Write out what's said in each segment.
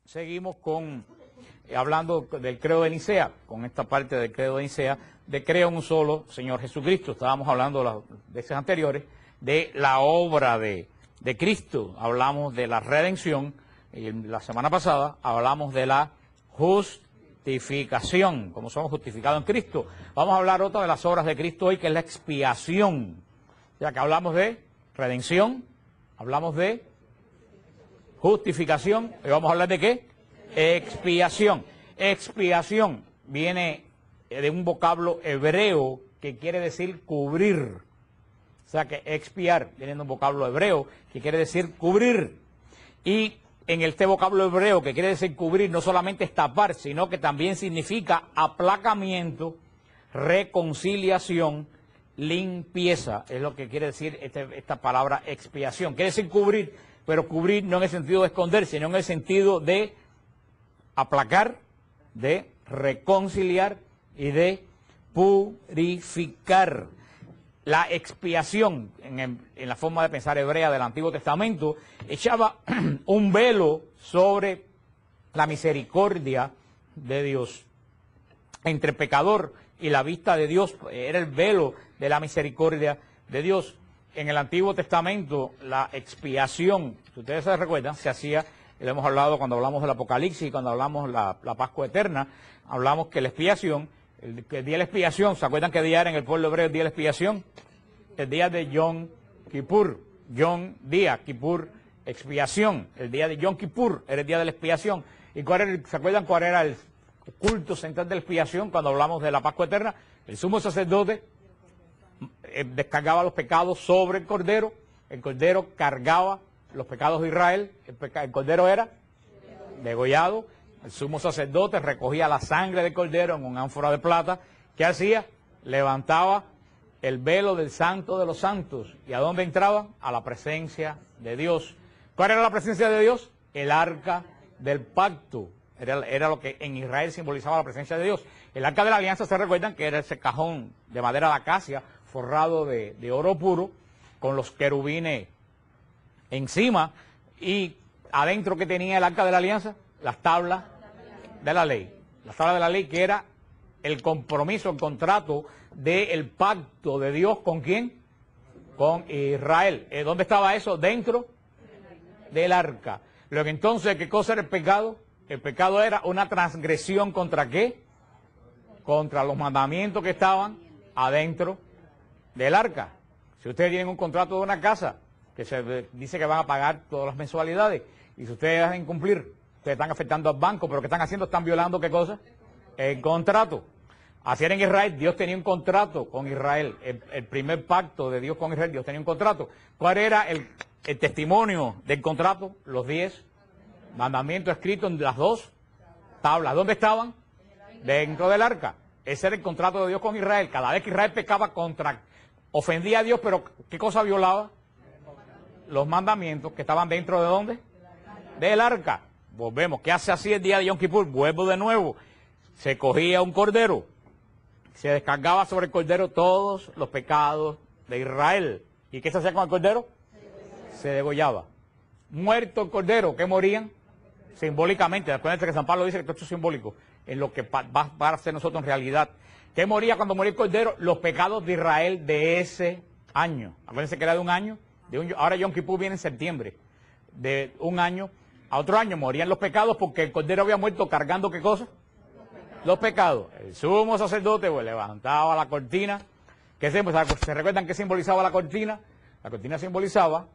Seguimos hablando del credo de Nicea, con esta parte del credo de Nicea, de creo en un solo Señor Jesucristo. Estábamos hablando las veces anteriores de la obra de Cristo. Hablamos de la redención y la semana pasada hablamos de la justificación, como somos justificados en Cristo. Vamos a hablar otra de las obras de Cristo hoy, que es la expiación. Ya que hablamos de redención, hablamos de justificación, y vamos a hablar de ¿qué? Expiación. Expiación viene de un vocablo hebreo que quiere decir cubrir. O sea que expiar viene de un vocablo hebreo que quiere decir cubrir. Y en este vocablo hebreo que quiere decir cubrir no solamente es tapar, sino que también significa aplacamiento, reconciliación, limpieza. Es lo que quiere decir esta palabra expiación. Quiere decir cubrir, pero cubrir no en el sentido de esconder, sino en el sentido de aplacar, de reconciliar y de purificar. La expiación, en la forma de pensar hebrea del Antiguo Testamento, echaba un velo sobre la misericordia de Dios. Entre el pecador y la vista de Dios era el velo de la misericordia de Dios. En el Antiguo Testamento, la expiación, si ustedes se recuerdan, se hacía, y lo hemos hablado cuando hablamos del Apocalipsis, cuando hablamos de la Pascua Eterna, hablamos que la expiación, el día de la expiación, ¿se acuerdan qué día era en el pueblo hebreo el día de la expiación? El día de Yom Kippur, día, Kippur, expiación. El día de Yom Kippur era el día de la expiación. ¿Y se acuerdan cuál era el culto central de la expiación cuando hablamos de la Pascua Eterna? El sumo sacerdote descargaba los pecados sobre el cordero cargaba los pecados de Israel, el cordero era degollado, el sumo sacerdote recogía la sangre del cordero en un ánfora de plata. ¿Qué hacía? Levantaba el velo del Santo de los Santos. ¿Y a dónde entraba? A la presencia de Dios. ¿Cuál era la presencia de Dios? El arca del pacto. Era lo que en Israel simbolizaba la presencia de Dios. El arca de la alianza, ¿se recuerdan? Que era ese cajón de madera de acacia forrado de oro puro, con los querubines encima, y adentro que tenía el arca de la alianza, las tablas de la ley. Las tablas de la ley, que era el compromiso, el contrato del pacto de Dios, ¿con quién? Con Israel. ¿Dónde estaba eso? Dentro del arca. Lo que entonces, ¿qué cosa era el pecado? El pecado era una transgresión ¿contra qué? Contra los mandamientos que estaban adentro del arca. Si ustedes tienen un contrato de una casa que se dice que van a pagar todas las mensualidades, y si ustedes dejan incumplir, ustedes están afectando al banco, pero ¿qué están haciendo? Están violando ¿qué cosa? El contrato. Así era en Israel. Dios tenía un contrato con Israel. El primer pacto de Dios con Israel, Dios tenía un contrato. ¿Cuál era el testimonio del contrato? Los 10 mandamientos escritos en las 2 tablas. ¿Dónde estaban? Dentro del arca. Ese era el contrato de Dios con Israel. Cada vez que Israel pecaba ofendía a Dios, pero ¿qué cosa violaba? Los mandamientos que estaban dentro de ¿dónde? Del arca. Volvemos. ¿Qué hace así el día de Yom Kippur? Vuelvo de nuevo. Se cogía un cordero, se descargaba sobre el cordero todos los pecados de Israel. ¿Y qué se hacía con el cordero? Se degollaba. Muerto el cordero, ¿qué morían? Simbólicamente. Acuérdense que San Pablo dice que todo esto es simbólico, en lo que va a ser nosotros en realidad. ¿Qué moría cuando moría el cordero? Los pecados de Israel de ese año. Acuérdense que era de un año. Ahora Yom Kippur viene en septiembre. De un año a otro año morían los pecados porque el cordero había muerto cargando ¿qué cosa? Los pecados. El sumo sacerdote levantaba la cortina. ¿Se recuerdan qué simbolizaba la cortina? La cortina simbolizaba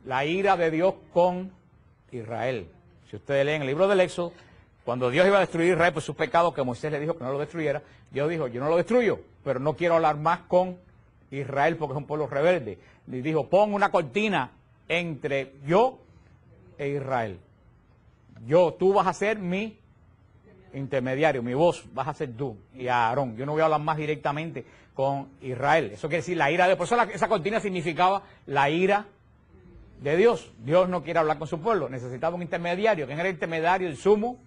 la ira de Dios con Israel. Si ustedes leen el libro del Éxodo, cuando Dios iba a destruir Israel por sus pecados, que Moisés le dijo que no lo destruyera, Dios dijo, yo no lo destruyo, pero no quiero hablar más con Israel porque es un pueblo rebelde. Le dijo, pon una cortina entre yo e Israel. Tú vas a ser mi intermediario, mi voz vas a ser tú y a Aarón. Yo no voy a hablar más directamente con Israel. Eso quiere decir la ira de Dios. Por eso esa cortina significaba la ira de Dios. Dios no quiere hablar con su pueblo. Necesitaba un intermediario. ¿Quién era el intermediario? El sumo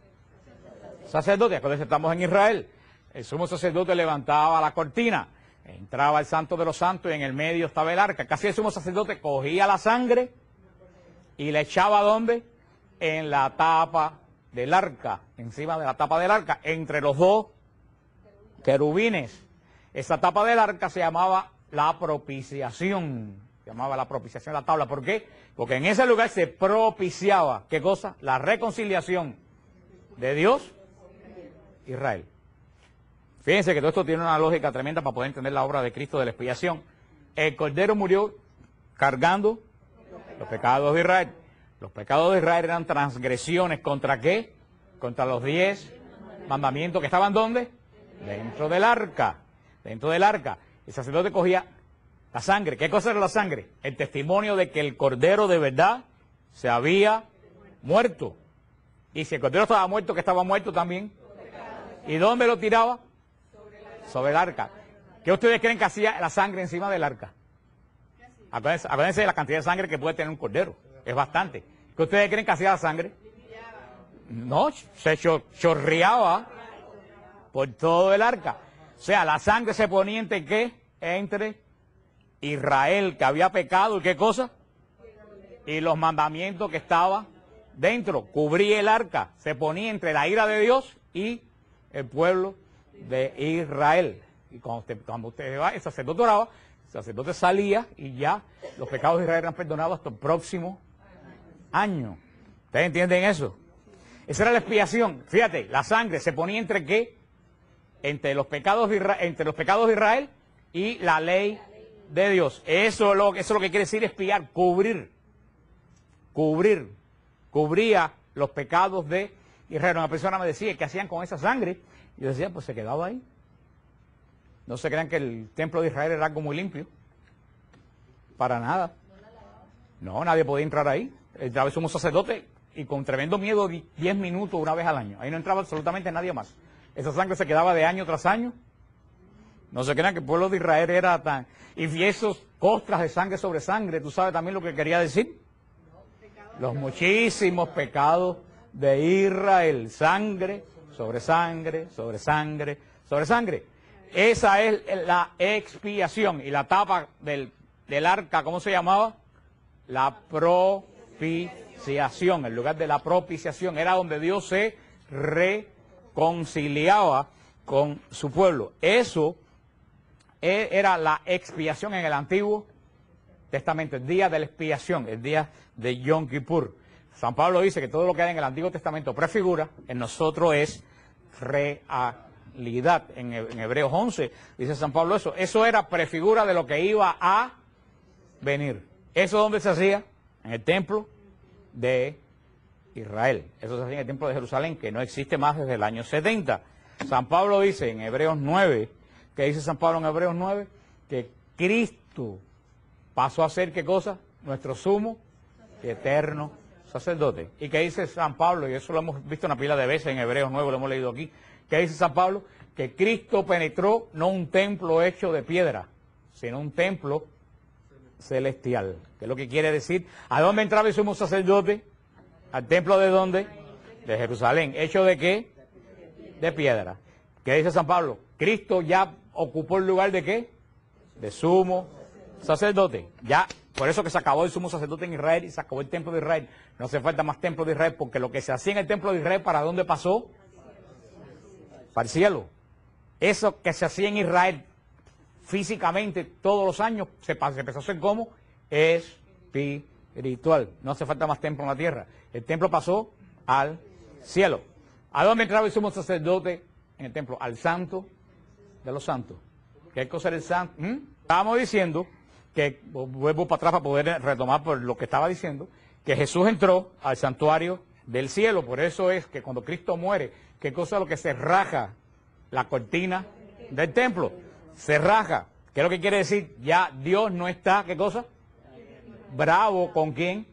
sacerdote. Acuérdense, estamos en Israel. El sumo sacerdote levantaba la cortina. Entraba el Santo de los Santos y en el medio estaba el arca. Casi el sumo sacerdote cogía la sangre y la echaba ¿dónde? En la tapa del arca, encima de la tapa del arca, entre los dos querubines. Esa tapa del arca se llamaba la propiciación. Se llamaba la propiciación de la tabla. ¿Por qué? Porque en ese lugar se propiciaba, ¿qué cosa? La reconciliación de Dios, Israel. Fíjense que todo esto tiene una lógica tremenda para poder entender la obra de Cristo de la expiación. El Cordero murió cargando los pecados de Israel. Los pecados de Israel eran transgresiones. ¿Contra qué? Contra los 10 mandamientos que estaban ¿dónde? Dentro del arca. Dentro del arca. El sacerdote cogía la sangre. ¿Qué cosa era la sangre? El testimonio de que el Cordero de verdad se había muerto. Y si el Cordero estaba muerto, que estaba muerto también. ¿Y dónde lo tiraba? Sobre el arca. ¿Qué ustedes creen que hacía la sangre encima del arca? Acuérdense de la cantidad de sangre que puede tener un cordero. Es bastante. ¿Qué ustedes creen que hacía la sangre? No, se chorreaba por todo el arca. O sea, la sangre se ponía entre ¿qué? Entre Israel, que había pecado, ¿y qué cosa? Y los mandamientos que estaban dentro. Cubría el arca. Se ponía entre la ira de Dios y el pueblo de Israel. Y cuando usted va, el sacerdote oraba, el sacerdote salía y ya los pecados de Israel eran perdonados hasta el próximo año. ¿Ustedes entienden eso? Esa era la expiación. Fíjate, la sangre se ponía entre ¿qué? Entre los pecados de Israel y la ley de Dios. Eso es lo que quiere decir expiar, cubrir. Cubría los pecados de Israel. Una persona me decía, ¿qué hacían con esa sangre? Yo decía, pues se quedaba ahí. No se crean que el templo de Israel era algo muy limpio. Para nada. No, nadie podía entrar ahí. Entraba el sumo sacerdote y con tremendo miedo 10 minutos una vez al año. Ahí no entraba absolutamente nadie más. Esa sangre se quedaba de año tras año. No se crean que el pueblo de Israel era tan... Y esos costras de sangre sobre sangre, ¿tú sabes también lo que quería decir? Los muchísimos pecados de Israel. Sangre sobre sangre, sobre sangre, sobre sangre. Esa es la expiación. Y la tapa del arca, ¿cómo se llamaba? La propiciación. El lugar de la propiciación era donde Dios se reconciliaba con su pueblo. Eso era la expiación en el Antiguo Testamento, el día de la expiación, el día de Yom Kippur. San Pablo dice que todo lo que hay en el Antiguo Testamento prefigura, en nosotros es realidad. En Hebreos 11 dice San Pablo eso. Eso era prefigura de lo que iba a venir. ¿Eso dónde se hacía? En el templo de Israel. Eso se hacía en el templo de Jerusalén, que no existe más desde el año 70. San Pablo dice en Hebreos 9, ¿qué dice San Pablo en Hebreos 9? Que Cristo pasó a ser, ¿qué cosa? Nuestro sumo y eterno sacerdote. ¿Y qué dice San Pablo? Y eso lo hemos visto una pila de veces en Hebreos 9, lo hemos leído aquí. ¿Qué dice San Pablo? Que Cristo penetró no un templo hecho de piedra, sino un templo celestial. ¿Qué es lo que quiere decir? ¿A dónde entraba el sumo sacerdote? ¿Al templo de dónde? De Jerusalén. ¿Hecho de qué? De piedra. ¿Qué dice San Pablo? Cristo ya ocupó el lugar de qué? De sumo sacerdote. Ya, por eso que se acabó el sumo sacerdote en Israel y se acabó el templo de Israel. No hace falta más templo de Israel, porque lo que se hacía en el templo de Israel, ¿para dónde pasó? Para el cielo. Eso que se hacía en Israel físicamente todos los años, se empezó a hacer como espiritual. No hace falta más templo en la tierra. El templo pasó al cielo. ¿A dónde entraba el sumo sacerdote en el templo? Al santo de los santos. ¿Qué cosa era el santo? Estábamos diciendo que, vuelvo para atrás para poder retomar por lo que estaba diciendo, que Jesús entró al santuario del cielo. Por eso es que cuando Cristo muere, ¿qué cosa es lo que se raja? La cortina del templo. Se raja. ¿Qué es lo que quiere decir? Ya Dios no está, ¿qué cosa? Bravo. ¿Con quién?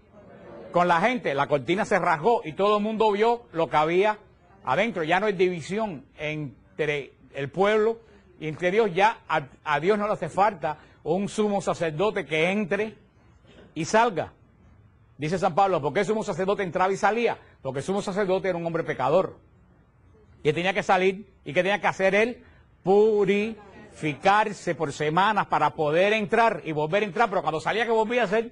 Con la gente. La cortina se rasgó y todo el mundo vio lo que había adentro. Ya no hay división entre el pueblo y entre Dios. Ya a Dios no le hace falta un sumo sacerdote que entre y salga. Dice San Pablo, ¿por qué el sumo sacerdote entraba y salía? Porque el sumo sacerdote era un hombre pecador. Y él tenía que salir. ¿Y qué tenía que hacer él? Purificarse por semanas para poder entrar y volver a entrar. Pero cuando salía, ¿qué volvía a hacer?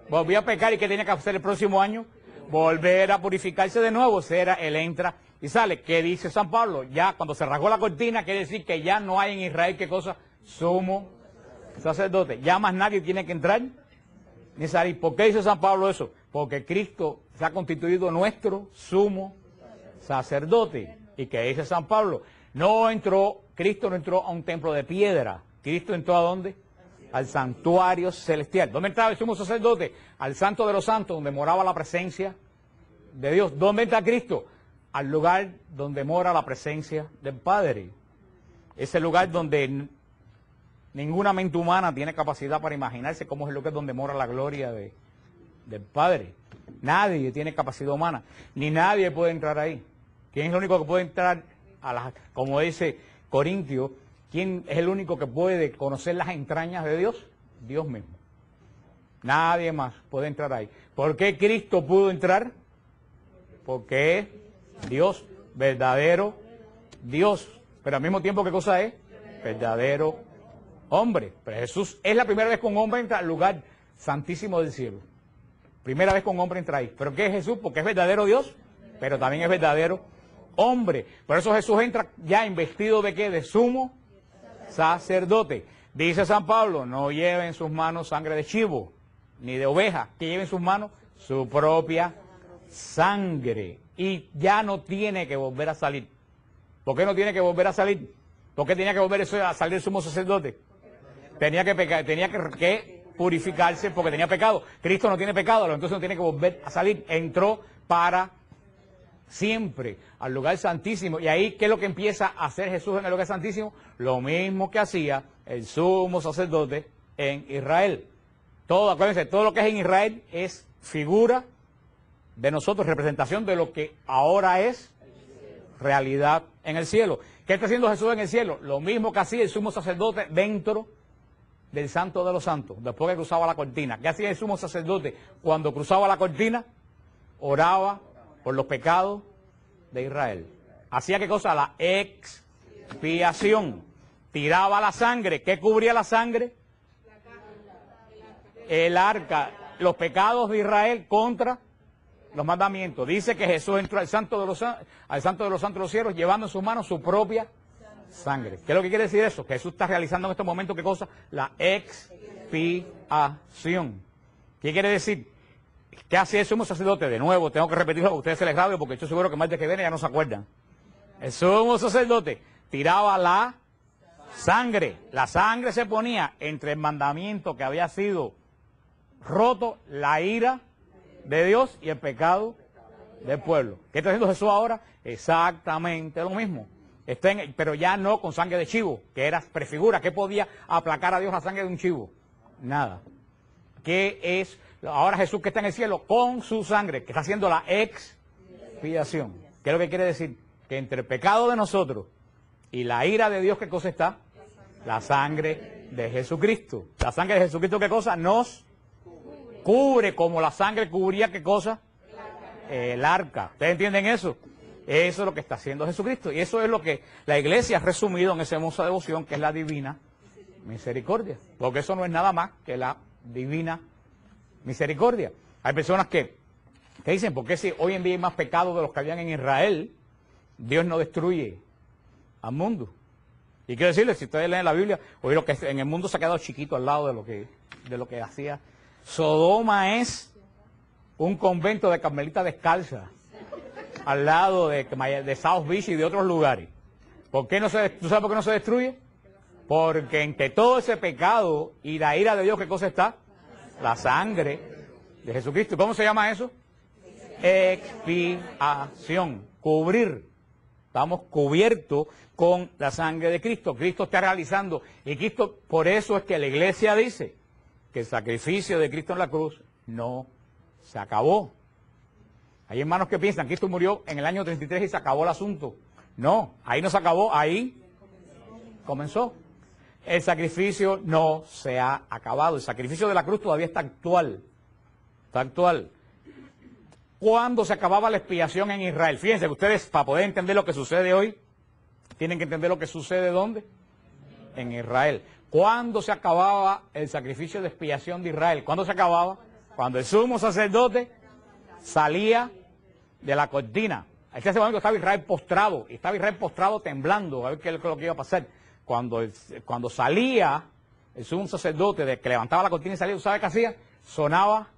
Volvía a pecar. ¿Y qué tenía que hacer el próximo año? volver a purificarse de nuevo. Será, él entra y sale. ¿Qué dice San Pablo? Ya cuando se rasgó la cortina, quiere decir que ya no hay en Israel, ¿qué cosa? Sumo sacerdote. Ya más nadie tiene que entrar ni salir. ¿Por qué dice San Pablo eso? Porque Cristo se ha constituido nuestro sumo sacerdote. ¿Y qué dice San Pablo? Cristo no entró a un templo de piedra. Cristo entró ¿a dónde? Al santuario celestial. ¿Dónde entraba el sumo sacerdote? Al santo de los santos, donde moraba la presencia de Dios. ¿Dónde entra Cristo? Al lugar donde mora la presencia del Padre. Ese lugar donde ninguna mente humana tiene capacidad para imaginarse cómo es el lugar donde mora la gloria del Padre. Nadie tiene capacidad humana, ni nadie puede entrar ahí. ¿Quién es el único que puede entrar como dice Corintios, quién es el único que puede conocer las entrañas de Dios? Dios mismo. Nadie más puede entrar ahí. ¿Por qué Cristo pudo entrar? Porque es Dios, verdadero Dios. Pero al mismo tiempo, ¿qué cosa es? Verdadero hombre. Pero Jesús es la primera vez que un hombre entra al lugar santísimo del cielo. Primera vez que un hombre entra ahí. ¿Pero qué es Jesús? Porque es verdadero Dios, pero también es verdadero hombre. Por eso Jesús entra ya investido de ¿qué? De sumo sacerdote. Dice San Pablo, no lleve en sus manos sangre de chivo, ni de oveja, que lleve en sus manos su propia sangre. Y ya no tiene que volver a salir. ¿Por qué no tiene que volver a salir? ¿Por qué tenía que volver a salir el sumo sacerdote? Tenía que pecar, tenía que purificarse porque tenía pecado. Cristo no tiene pecado, entonces no tiene que volver a salir. Entró para siempre al lugar santísimo. Y ahí, ¿qué es lo que empieza a hacer Jesús en el lugar santísimo? Lo mismo que hacía el sumo sacerdote en Israel. Acuérdense, todo lo que es en Israel es figura de nosotros, representación de lo que ahora es realidad en el cielo. ¿Qué está haciendo Jesús en el cielo? Lo mismo que hacía el sumo sacerdote dentro del Santo de los Santos, después que cruzaba la cortina. ¿Qué hacía el sumo sacerdote cuando cruzaba la cortina? Oraba por los pecados de Israel. ¿Hacía qué cosa? La expiación. Tiraba la sangre. ¿Qué cubría la sangre? El arca. Los pecados de Israel contra los mandamientos. Dice que Jesús entró al Santo de los Santos de los cielos llevando en sus manos su propia sangre. ¿Qué es lo que quiere decir eso? Que Jesús está realizando en estos momentos, ¿qué cosa? La expiación. ¿Qué quiere decir? ¿Qué hace el sumo sacerdote? De nuevo, tengo que repetirlo, a ustedes se les grave porque estoy seguro que más de que viene ya no se acuerdan. El sumo sacerdote tiraba la sangre. La sangre se ponía entre el mandamiento que había sido roto, la ira de Dios y el pecado del pueblo. ¿Qué está haciendo Jesús ahora? Exactamente lo mismo. Pero ya no con sangre de chivo, que era prefigura. ¿Qué podía aplacar a Dios la sangre de un chivo? Nada. ¿Qué es ahora Jesús que está en el cielo? Con su sangre, que está haciendo la expiación. ¿Qué es lo que quiere decir? Que entre el pecado de nosotros y la ira de Dios, ¿qué cosa está? La sangre de Jesucristo. La sangre de Jesucristo, ¿qué cosa? Nos cubre como la sangre cubría, ¿qué cosa? El arca. ¿Ustedes entienden eso? Eso es lo que está haciendo Jesucristo. Y eso es lo que la iglesia ha resumido en esa hermosa devoción, que es la divina misericordia. Porque eso no es nada más que la divina misericordia. Hay personas que dicen, ¿por qué si hoy en día hay más pecados de los que habían en Israel, Dios no destruye al mundo? Y quiero decirles, si ustedes leen la Biblia, hoy lo que en el mundo se ha quedado chiquito al lado de lo que hacía. Sodoma es un convento de carmelitas descalzas al lado de South Beach y de otros lugares. ¿Por qué ¿Tú sabes por qué no se destruye? Porque entre todo ese pecado y la ira de Dios, ¿qué cosa está? La sangre de Jesucristo. ¿Cómo se llama eso? Expiación. Cubrir. Estamos cubiertos con la sangre de Cristo. Cristo está realizando. Y Cristo, por eso es que la iglesia dice que el sacrificio de Cristo en la cruz no se acabó. Hay hermanos que piensan que Cristo murió en el año 33 y se acabó el asunto. No, ahí no se acabó, ahí comenzó. El sacrificio no se ha acabado. El sacrificio de la cruz todavía está actual. Está actual. ¿Cuándo se acababa la expiación en Israel? Fíjense que ustedes, para poder entender lo que sucede hoy, tienen que entender lo que sucede ¿dónde? En Israel. ¿Cuándo se acababa el sacrificio de expiación de Israel? ¿Cuándo se acababa? Cuando el sumo sacerdote salía de la cortina. En ese momento estaba Israel postrado, temblando, a ver qué es lo que iba a pasar. Cuando salía el sumo sacerdote, de que levantaba la cortina y salía, ¿sabe qué hacía? Sonaba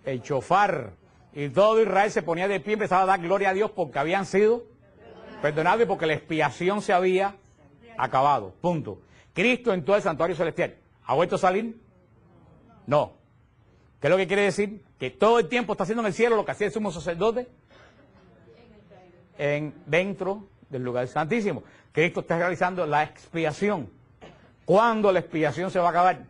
el shofar. Y todo Israel se ponía de pie y empezaba a dar gloria a Dios porque habían sido perdonados y porque la expiación se había acabado. Punto. Cristo entró al santuario celestial. ¿Ha vuelto a salir? No. ¿Qué es lo que quiere decir? Que todo el tiempo está haciendo en el cielo lo que hacía el sumo sacerdote dentro del lugar santísimo. Cristo está realizando la expiación. ¿Cuándo la expiación se va a acabar?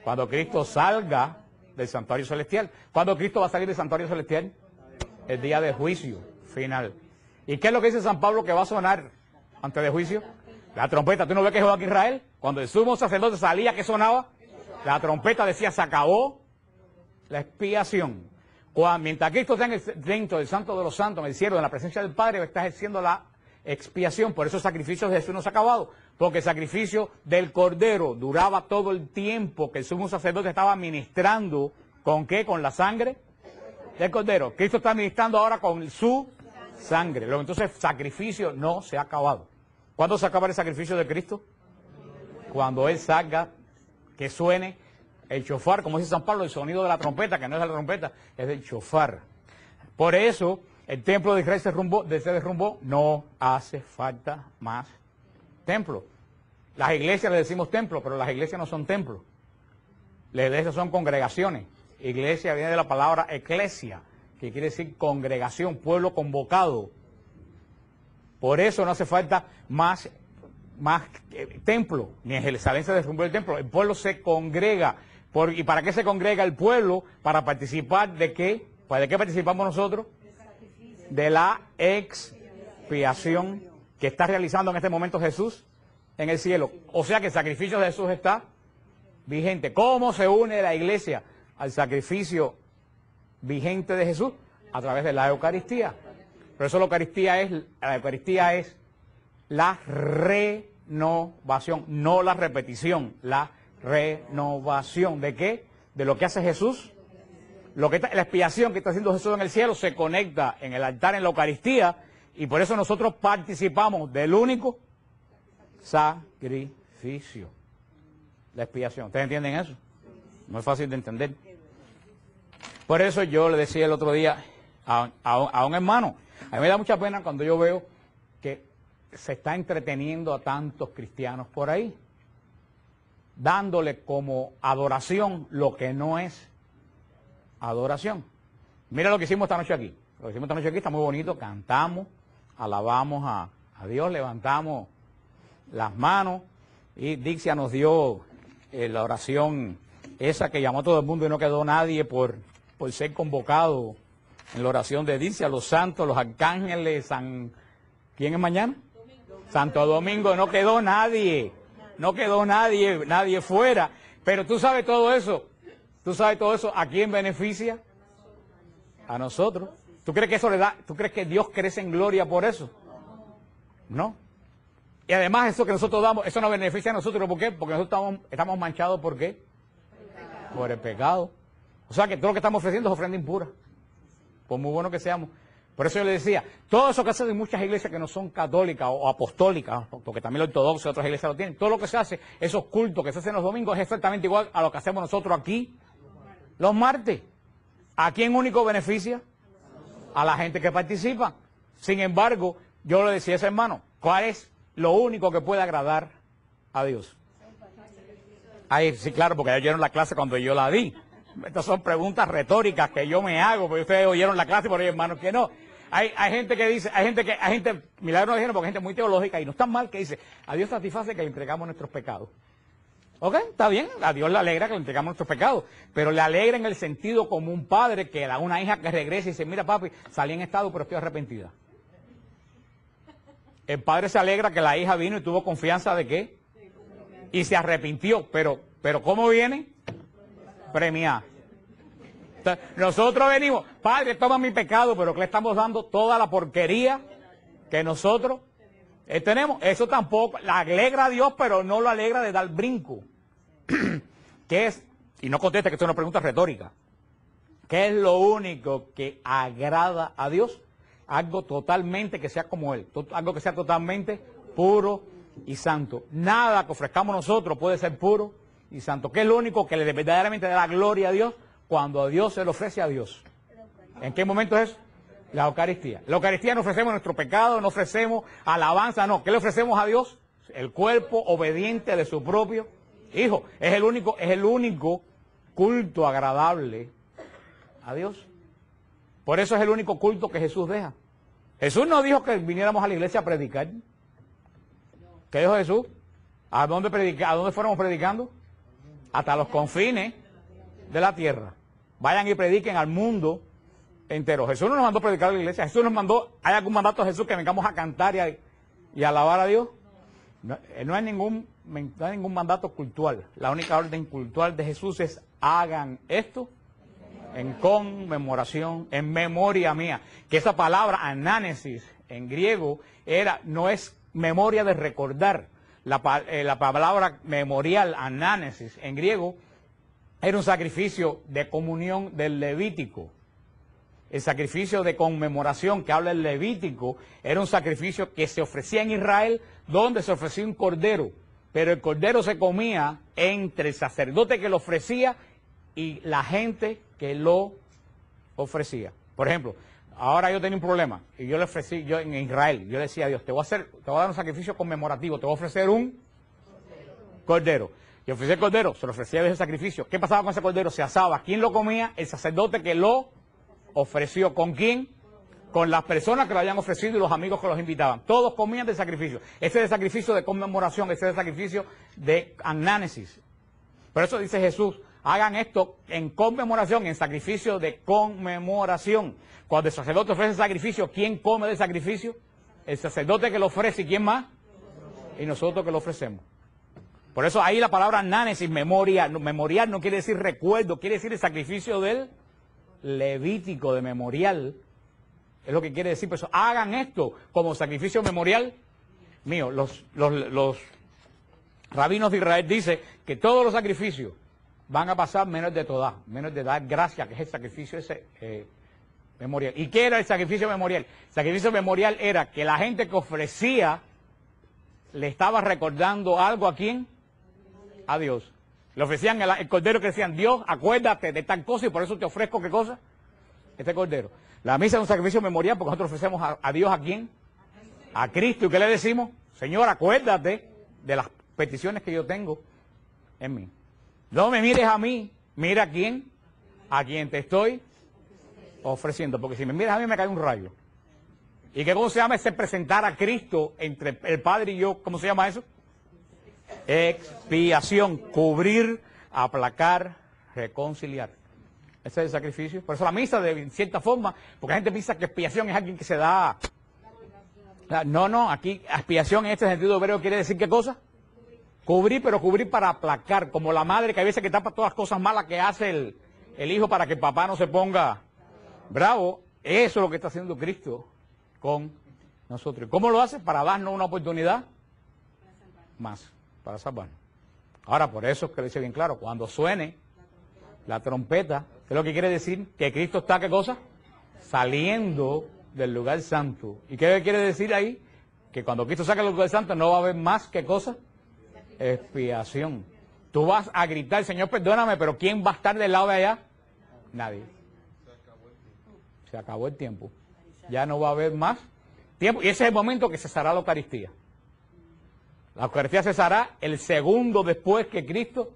Cuando Cristo salga del santuario celestial. ¿Cuándo Cristo va a salir del santuario celestial? El día del juicio final. ¿Y qué es lo que dice San Pablo que va a sonar antes del juicio? La trompeta. ¿Tú no ves que Jehová aquí Israel? Cuando el sumo sacerdote salía, ¿qué sonaba? La trompeta decía, se acabó la expiación. Mientras Cristo está dentro del Santo de los Santos, en el cielo, en la presencia del Padre, está ejerciendo la expiación. Por eso el sacrificio de Jesús no se ha acabado. Porque el sacrificio del Cordero duraba todo el tiempo que el sumo sacerdote estaba ministrando. ¿Con qué? Con la sangre del Cordero. Cristo está ministrando ahora con su sangre. Entonces el sacrificio no se ha acabado. ¿Cuándo se acaba el sacrificio de Cristo? Cuando Él salga, que suene el shofar, como dice San Pablo, el sonido de la trompeta, que no es de la trompeta, es del shofar. Por eso el templo de Israel se derrumbó, no hace falta más templo. Las iglesias le decimos templo, pero las iglesias no son templos. Las iglesias son congregaciones. Iglesia viene de la palabra eclesia, que quiere decir congregación, pueblo convocado. Por eso no hace falta más templo, ni en Jerusalén se derrumbó el templo. El pueblo se congrega. ¿Y para qué se congrega el pueblo? Para participar de qué. ¿De qué participamos nosotros? De la expiación que está realizando en este momento Jesús en el cielo. O sea que el sacrificio de Jesús está vigente. ¿Cómo se une la iglesia al sacrificio vigente de Jesús? A través de la Eucaristía. Por eso la Eucaristía es la renovación, no la repetición, la renovación. ¿De qué? De lo que hace Jesús. La expiación que está haciendo Jesús en el cielo se conecta en el altar, en la Eucaristía, y por eso nosotros participamos del único sacrificio. La expiación. ¿Ustedes entienden eso? No es fácil de entender. Por eso yo le decía el otro día a un hermano, a mí me da mucha pena cuando yo veo que se está entreteniendo a tantos cristianos por ahí, dándole como adoración lo que no es adoración. Mira lo que hicimos esta noche aquí. Lo que hicimos esta noche aquí está muy bonito. Cantamos, alabamos a Dios, levantamos las manos y Dixia nos dio la oración esa que llamó a todo el mundo y no quedó nadie por ser convocado en la oración de Dixia, los santos, los arcángeles, ¿quién es mañana? Santo Domingo, no quedó nadie fuera. Pero tú sabes todo eso, ¿a quién beneficia? A nosotros. ¿Tú crees que eso tú crees que Dios crece en gloria por eso? No. Y además eso que nosotros damos, eso nos beneficia a nosotros, ¿por qué? Porque nosotros estamos manchados, ¿por qué? Por el pecado. O sea que todo lo que estamos ofreciendo es ofrenda impura, por muy bueno que seamos. Por eso yo le decía, todo eso que se hace en muchas iglesias que no son católicas o apostólicas, porque también los ortodoxos y otras iglesias lo tienen, todo lo que se hace, esos cultos que se hacen los domingos es exactamente igual a lo que hacemos nosotros aquí los martes. ¿A quién único beneficia? A la gente que participa. Sin embargo, yo le decía a ese hermano, ¿cuál es lo único que puede agradar a Dios? Ahí, sí, claro, porque ellos oyeron la clase cuando yo la di. Estas son preguntas retóricas que yo me hago, porque ustedes oyeron la clase, pero hay hermanos que no. Hay gente que dice, hay gente, milagro no dijeron porque hay gente muy teológica y no está mal que dice, a Dios satisface que le entregamos nuestros pecados. ¿Ok? Está bien, a Dios le alegra que le entregamos nuestros pecados, pero le alegra en el sentido como un padre que a una hija que regresa y dice, mira papi, salí en estado pero estoy arrepentida. El padre se alegra que la hija vino y tuvo confianza de qué, y se arrepintió, pero ¿cómo viene? Premiar. Nosotros venimos, Padre, toma mi pecado, pero que le estamos dando toda la porquería que nosotros tenemos. Eso tampoco, la alegra a Dios, pero no lo alegra de dar brinco. ¿Qué es? Y no contesta, que esto es una pregunta retórica. ¿Qué es lo único que agrada a Dios? Algo totalmente que sea como Él, algo que sea totalmente puro y santo. Nada que ofrezcamos nosotros puede ser puro y santo. ¿Qué es lo único que le verdaderamente da la gloria a Dios? Cuando a Dios se le ofrece a Dios. ¿En qué momento es eso? La Eucaristía. La Eucaristía no ofrecemos nuestro pecado, no ofrecemos alabanza, no. ¿Qué le ofrecemos a Dios? El cuerpo obediente de su propio Hijo. Es el único culto agradable a Dios. Por eso es el único culto que Jesús deja. Jesús no dijo que viniéramos a la iglesia a predicar. ¿Qué dijo Jesús? ¿A dónde fuéramos predicando? Hasta los confines de la tierra. Vayan y prediquen al mundo entero. Jesús no nos mandó a predicar a la iglesia. Jesús nos mandó, ¿hay algún mandato de Jesús que vengamos a cantar y a alabar a Dios? No hay ningún mandato cultural. La única orden cultural de Jesús es: hagan esto en conmemoración, en memoria mía. Que esa palabra anánesis en griego no es memoria de recordar. La palabra memorial, anánesis en griego, era un sacrificio de comunión del Levítico. El sacrificio de conmemoración que habla el Levítico era un sacrificio que se ofrecía en Israel, donde se ofrecía un cordero, pero el cordero se comía entre el sacerdote que lo ofrecía y la gente que lo ofrecía. Por ejemplo, ahora yo tenía un problema y yo le ofrecí, yo en Israel, yo le decía a Dios, te voy a dar un sacrificio conmemorativo, te voy a ofrecer un cordero. Yo ofrecí el cordero, se lo ofrecía a Dios el sacrificio. ¿Qué pasaba con ese cordero? Se asaba. ¿Quién lo comía? El sacerdote que lo ofreció. ¿Con quién? Con las personas que lo habían ofrecido y los amigos que los invitaban. Todos comían del sacrificio. Ese es el sacrificio de conmemoración, ese es el sacrificio de anánesis. Por eso dice Jesús, hagan esto en conmemoración, en sacrificio de conmemoración. Cuando el sacerdote ofrece el sacrificio, ¿quién come del sacrificio? El sacerdote que lo ofrece, ¿y quién más? Y nosotros que lo ofrecemos. Por eso ahí la palabra anánesis, memorial no quiere decir recuerdo, quiere decir el sacrificio del Levítico, de memorial. Es lo que quiere decir. Por eso, hagan esto como sacrificio memorial mío. Los rabinos de Israel dicen que todos los sacrificios van a pasar menos de toda, menos de dar gracia, que es el sacrificio ese memorial. ¿Y qué era el sacrificio memorial? El sacrificio memorial era que la gente que ofrecía le estaba recordando algo a quién, a Dios. Le ofrecían el cordero, que decían: Dios, acuérdate de tal cosa y por eso te ofrezco, ¿qué cosa? Este cordero. La misa es un sacrificio memorial porque nosotros ofrecemos a Dios, ¿a quién? A Cristo. ¿Y qué le decimos? Señor, acuérdate de las peticiones que yo tengo en mí. No me mires a mí, mira a quién, te estoy ofreciendo. Porque si me miras a mí me cae un rayo. ¿Y qué cómo se llama ese presentar a Cristo entre el Padre y yo? ¿Cómo se llama eso? Expiación, cubrir, aplacar, reconciliar. Ese es el sacrificio. Por eso la misa, de cierta forma, porque la gente piensa que expiación es alguien que se da. No, aquí expiación en este sentido hebreo quiere decir ¿qué cosa? Cubrir, pero cubrir para aplacar, como la madre que a veces que tapa todas las cosas malas que hace el hijo para que el papá no se ponga bravo. Eso es lo que está haciendo Cristo con nosotros. ¿Cómo lo hace? Para darnos una oportunidad más, para salvarnos. Ahora, por eso es que lo dice bien claro, cuando suene la trompeta, ¿qué es lo que quiere decir? Que Cristo está, ¿qué cosa? Saliendo del lugar santo. ¿Y qué quiere decir ahí? Que cuando Cristo saca del lugar santo no va a haber más, ¿qué cosa? Expiación. Tú vas a gritar: Señor, perdóname, pero ¿quién va a estar del lado de allá? Nadie. Se acabó el tiempo. Ya no va a haber más tiempo. Y ese es el momento que cesará la Eucaristía. La Eucaristía cesará el segundo después que Cristo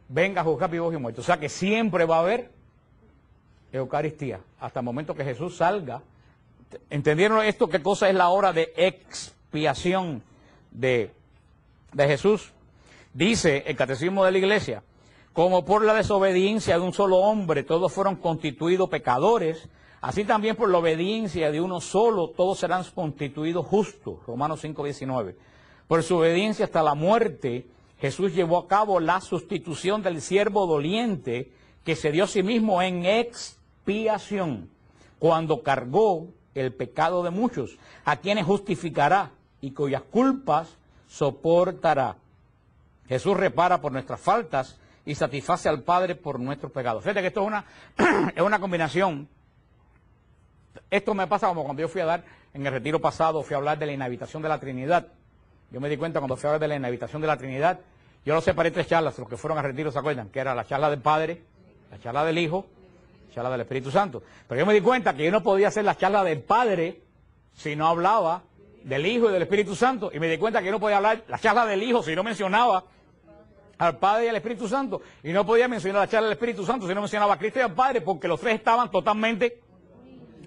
venga a juzgar vivos y muertos. O sea que siempre va a haber Eucaristía, hasta el momento que Jesús salga. ¿Entendieron esto? ¿Qué cosa es la hora de expiación de Jesús? Dice el Catecismo de la Iglesia: como por la desobediencia de un solo hombre todos fueron constituidos pecadores, así también por la obediencia de uno solo todos serán constituidos justos. Romanos 5:19. Por su obediencia hasta la muerte, Jesús llevó a cabo la sustitución del siervo doliente que se dio a sí mismo en expiación, cuando cargó el pecado de muchos, a quienes justificará y cuyas culpas soportará. Jesús repara por nuestras faltas y satisface al Padre por nuestros pecados. Fíjate que esto es es una combinación. Esto me pasa como cuando yo fui a dar, en el retiro pasado, fui a hablar de la inhabitación de la Trinidad. Yo me di cuenta cuando fui a hablar de la inhabitación de la Trinidad, yo lo separé en 3 charlas, los que fueron al retiro se acuerdan, que era la charla del Padre, la charla del Hijo, la charla del Espíritu Santo. Pero yo me di cuenta que yo no podía hacer la charla del Padre si no hablaba del Hijo y del Espíritu Santo. Y me di cuenta que yo no podía hablar la charla del Hijo si no mencionaba al Padre y al Espíritu Santo. Y no podía mencionar la charla del Espíritu Santo si no mencionaba a Cristo y al Padre, porque los 3 estaban totalmente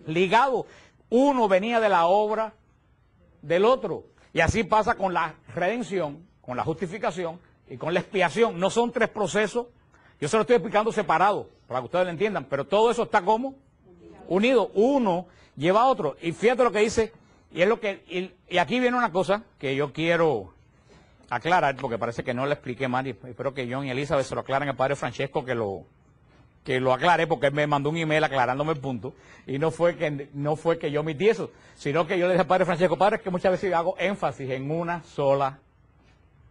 ligados. Uno venía de la obra del otro. Y así pasa con la redención, con la justificación y con la expiación. No son 3 procesos. Yo se lo estoy explicando separado, para que ustedes lo entiendan. Pero todo eso está como unido. Uno lleva a otro. Y fíjate lo que dice. Y es lo que y aquí viene una cosa que yo quiero aclarar, porque parece que no le expliqué mal. Y espero que John y Elizabeth se lo aclaren al Padre Francesco, que lo aclare, porque él me mandó un email aclarándome el punto, y no fue que yo omití eso, sino que yo le dije al Padre Francesco, Padre, es que muchas veces yo hago énfasis en una sola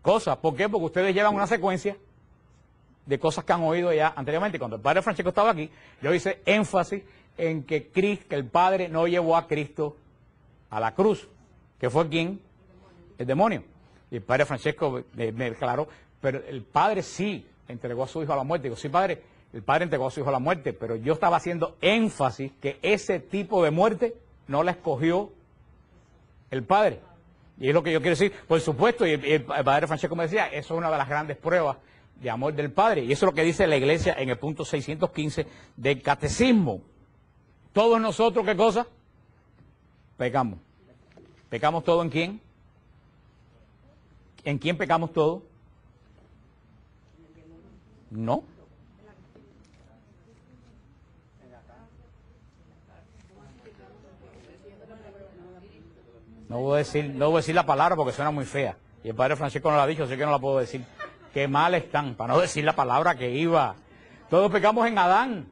cosa. ¿Por qué? Porque ustedes llevan una secuencia de cosas que han oído ya anteriormente. Cuando el Padre Francesco estaba aquí, yo hice énfasis en que el Padre no llevó a Cristo a la cruz, que fue ¿quién? El demonio. Y el Padre Francesco me aclaró, pero el Padre sí entregó a su Hijo a la muerte. Digo, sí, Padre, el Padre entregó a su Hijo a la muerte, pero yo estaba haciendo énfasis que ese tipo de muerte no la escogió el Padre. Y es lo que yo quiero decir. Por supuesto, y el Padre Francesco me decía, eso es una de las grandes pruebas de amor del Padre. Y eso es lo que dice la Iglesia en el punto 615 del Catecismo. Todos nosotros, ¿qué cosa? Pecamos. ¿Pecamos todo en quién? ¿En quién pecamos todo? No. No voy a decir la palabra porque suena muy fea. Y el Padre Francisco no la ha dicho, así que no la puedo decir. Qué mal están, para no decir la palabra que iba. Todos pecamos en Adán.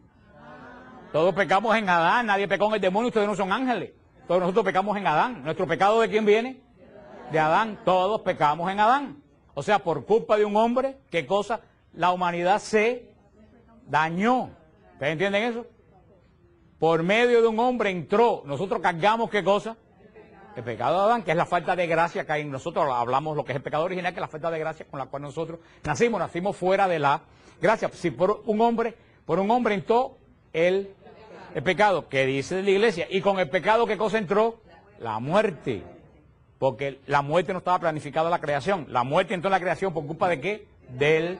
Todos pecamos en Adán. Nadie pecó en el demonio, ustedes no son ángeles. Todos nosotros pecamos en Adán. ¿Nuestro pecado de quién viene? De Adán. Todos pecamos en Adán. O sea, por culpa de un hombre, ¿qué cosa? La humanidad se dañó. ¿Ustedes entienden eso? Por medio de un hombre entró. Nosotros cargamos, ¿qué cosa? El pecado de Adán, que es la falta de gracia que hay en nosotros. Hablamos lo que es el pecado original, que es la falta de gracia con la cual nosotros nacimos fuera de la gracia. Si por un hombre entró el pecado, que dice la Iglesia, y con el pecado, ¿qué cosa entró? La muerte. Porque la muerte no estaba planificada en la creación. La muerte entró en la creación por culpa de ¿qué? Del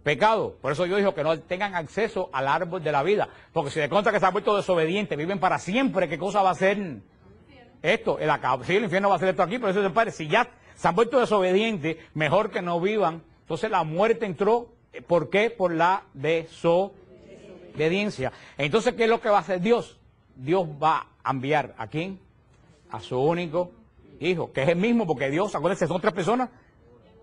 pecado. Por eso yo digo que no tengan acceso al árbol de la vida. Porque si de contra que se han vuelto desobedientes, viven para siempre, ¿qué cosa va a ser esto? Sí, el infierno va a ser esto aquí, pero eso es el Padre. Si ya se han vuelto desobedientes, mejor que no vivan. Entonces la muerte entró, ¿por qué? Por la desobediencia. Entonces, ¿qué es lo que va a hacer Dios? Dios va a enviar ¿a quién? A su único Hijo, que es el mismo, porque Dios, acuérdense, son 3 personas,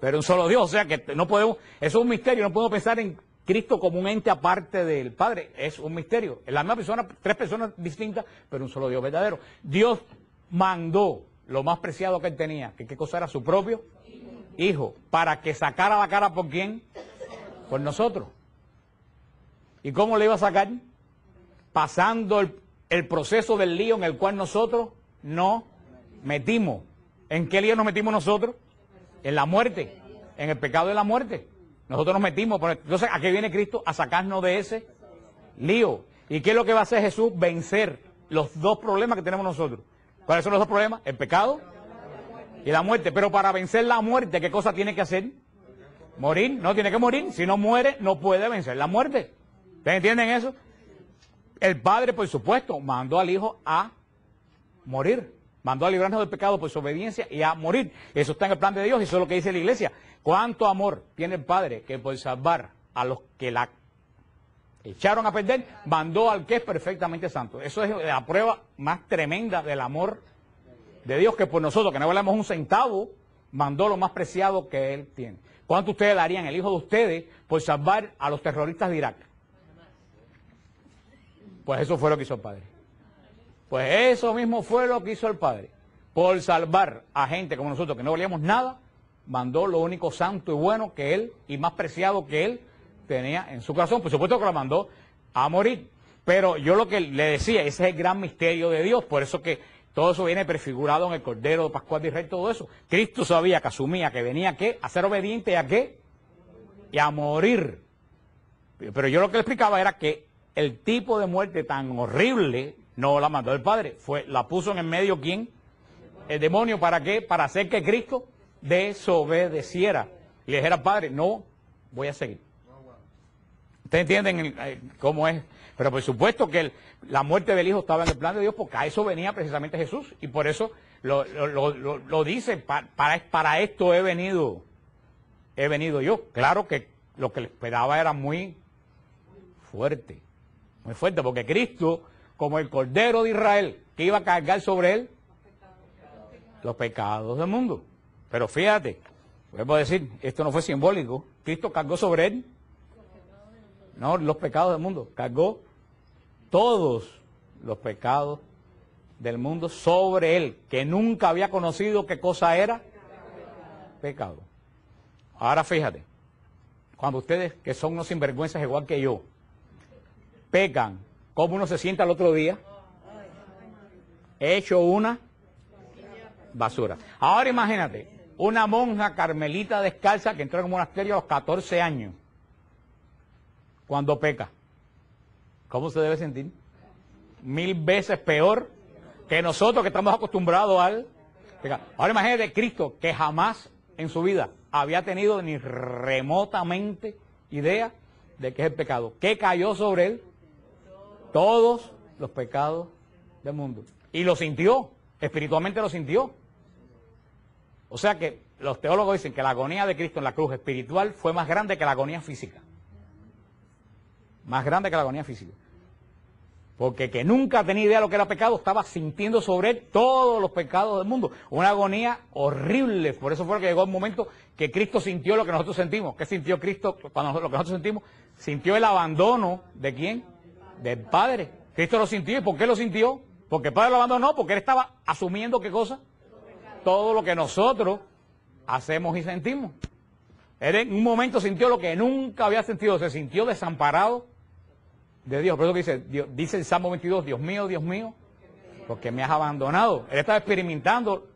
pero un solo Dios. O sea que no podemos, eso es un misterio, no podemos pensar en Cristo como un ente aparte del Padre, es un misterio. Es la misma persona, 3 personas distintas, pero un solo Dios verdadero. Dios mandó lo más preciado que él tenía, que qué cosa era su propio Hijo, para que sacara la cara por quién, por nosotros. ¿Y cómo le iba a sacar? Pasando el proceso del lío en el cual nosotros nos metimos. ¿En qué lío nos metimos nosotros? En la muerte, en el pecado de la muerte. Nosotros nos metimos. Entonces, ¿a qué viene Cristo? A sacarnos de ese lío. ¿Y qué es lo que va a hacer Jesús? Vencer los 2 problemas que tenemos nosotros. ¿Cuáles son los 2 problemas? El pecado y la muerte. Pero para vencer la muerte, ¿qué cosa tiene que hacer? Morir. No, tiene que morir. Si no muere, no puede vencer la muerte. ¿Ustedes entienden eso? El Padre, por supuesto, mandó al Hijo a morir. Mandó a librarnos del pecado por su obediencia y a morir. Eso está en el plan de Dios y eso es lo que dice la Iglesia. ¿Cuánto amor tiene el Padre que por salvar a los que la echaron a perder, mandó al que es perfectamente santo? Eso es la prueba más tremenda del amor de Dios, que por nosotros, que no valemos un centavo, mandó lo más preciado que Él tiene. ¿Cuánto ustedes darían el hijo de ustedes por salvar a los terroristas de Irak? Pues eso fue lo que hizo el Padre. Pues eso mismo fue lo que hizo el Padre. Por salvar a gente como nosotros, que no valíamos nada, mandó lo único santo y bueno que Él, y más preciado que Él, tenía en su corazón. Por supuesto que lo mandó a morir. Pero yo lo que le decía, ese es el gran misterio de Dios. Por eso que todo eso viene prefigurado en el Cordero Pascual de Israel, todo eso. Cristo sabía que asumía que venía ¿qué? A ser obediente y a qué? Y a morir. Pero yo lo que le explicaba era que el tipo de muerte tan horrible no la mandó el Padre. La puso en el medio ¿quién? El demonio. ¿Para qué? Para hacer que Cristo desobedeciera. Y le dijera al Padre, no voy a seguir. ¿Ustedes entienden cómo es? Pero por supuesto que la muerte del Hijo estaba en el plan de Dios, porque a eso venía precisamente Jesús. Y por eso lo dice, para esto he venido yo. Claro que lo que le esperaba era muy fuerte, porque Cristo, como el Cordero de Israel, que iba a cargar sobre él los pecados del mundo. Pero fíjate, vuelvo a decir, esto no fue simbólico. Cristo cargó sobre él, no los pecados del mundo, cargó todos los pecados del mundo sobre él, que nunca había conocido qué cosa era pecado. Ahora fíjate, cuando ustedes, que son unos sinvergüenzas igual que yo, pecan, ¿cómo uno se sienta al otro día? Hecho una basura. Ahora imagínate, una monja carmelita descalza que entró en un monasterio a los 14 años, cuando peca, ¿cómo se debe sentir? 1000 veces peor que nosotros que estamos acostumbrados al pecado. Ahora imagínate Cristo, que jamás en su vida había tenido ni remotamente idea de qué es el pecado. ¿Qué cayó sobre él? Todos los pecados del mundo. Y lo sintió, espiritualmente lo sintió. O sea que los teólogos dicen que la agonía de Cristo en la cruz espiritual fue más grande que la agonía física. Más grande que la agonía física. Porque que nunca tenía idea de lo que era pecado, estaba sintiendo sobre él todos los pecados del mundo. Una agonía horrible. Por eso fue que llegó el momento que Cristo sintió lo que nosotros sentimos. ¿Qué sintió Cristo cuando lo que nosotros sentimos? Sintió el abandono ¿de quién? Del Padre. Cristo lo sintió. ¿Y por qué lo sintió? Porque el Padre lo abandonó, porque él estaba asumiendo ¿qué cosa? Todo lo que nosotros hacemos y sentimos. Él en un momento sintió lo que nunca había sentido. Se sintió desamparado de Dios. Por eso que dice el Salmo 22, Dios mío, porque me has abandonado. Él estaba experimentando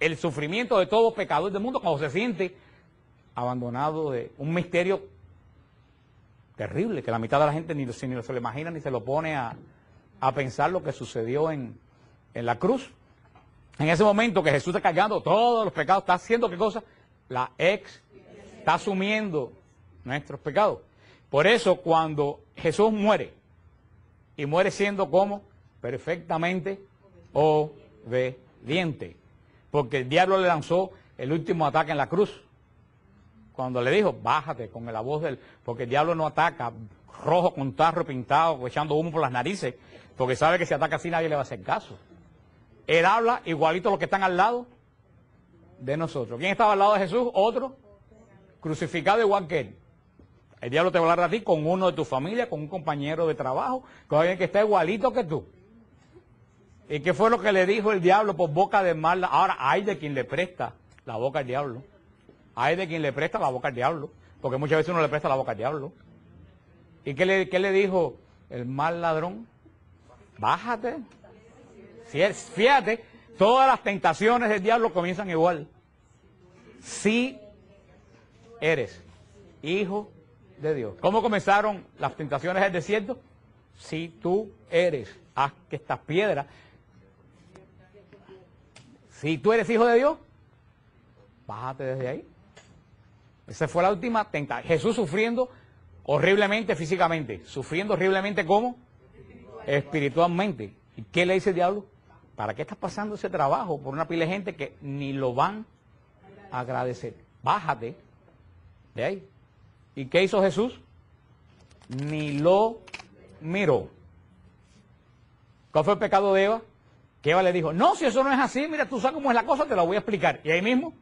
el sufrimiento de todo pecador del mundo cuando se siente abandonado de un misterio terrible, que la mitad de la gente ni se lo imagina ni se lo pone a pensar lo que sucedió en la cruz. En ese momento que Jesús está cargando todos los pecados, está haciendo ¿qué cosa? Está asumiendo nuestros pecados. Por eso cuando Jesús muere, y muere siendo como perfectamente obediente, porque el diablo le lanzó el último ataque en la cruz, cuando le dijo, bájate con la voz del... Porque el diablo no ataca rojo con tarro pintado, echando humo por las narices, porque sabe que si ataca así nadie le va a hacer caso. Él habla igualito a los que están al lado de nosotros. ¿Quién estaba al lado de Jesús? Otro, crucificado igual que él. El diablo te va a hablar a ti con uno de tu familia, con un compañero de trabajo, con alguien que está igualito que tú. ¿Y qué fue lo que le dijo el diablo por boca de mal? Ahora, hay de quien le presta la boca al diablo. Hay de quien le presta la boca al diablo. Porque muchas veces uno le presta la boca al diablo. ¿Y qué le dijo el mal ladrón? Bájate. Fíjate, todas las tentaciones del diablo comienzan igual. Si eres hijo de Dios. ¿Cómo comenzaron las tentaciones del desierto? Si tú eres, haz que estas piedras. Si tú eres hijo de Dios, bájate desde ahí. Esa fue la última tentación. Jesús sufriendo horriblemente físicamente. Sufriendo horriblemente ¿cómo? Espiritualmente. ¿Y qué le dice el diablo? ¿Para qué estás pasando ese trabajo por una pila de gente que ni lo van a agradecer? Bájate de ahí. ¿Y qué hizo Jesús? Ni lo miró. ¿Cuál fue el pecado de Eva? Que Eva le dijo, no, si eso no es así, mira, tú sabes cómo es la cosa, te la voy a explicar. Y ahí mismo,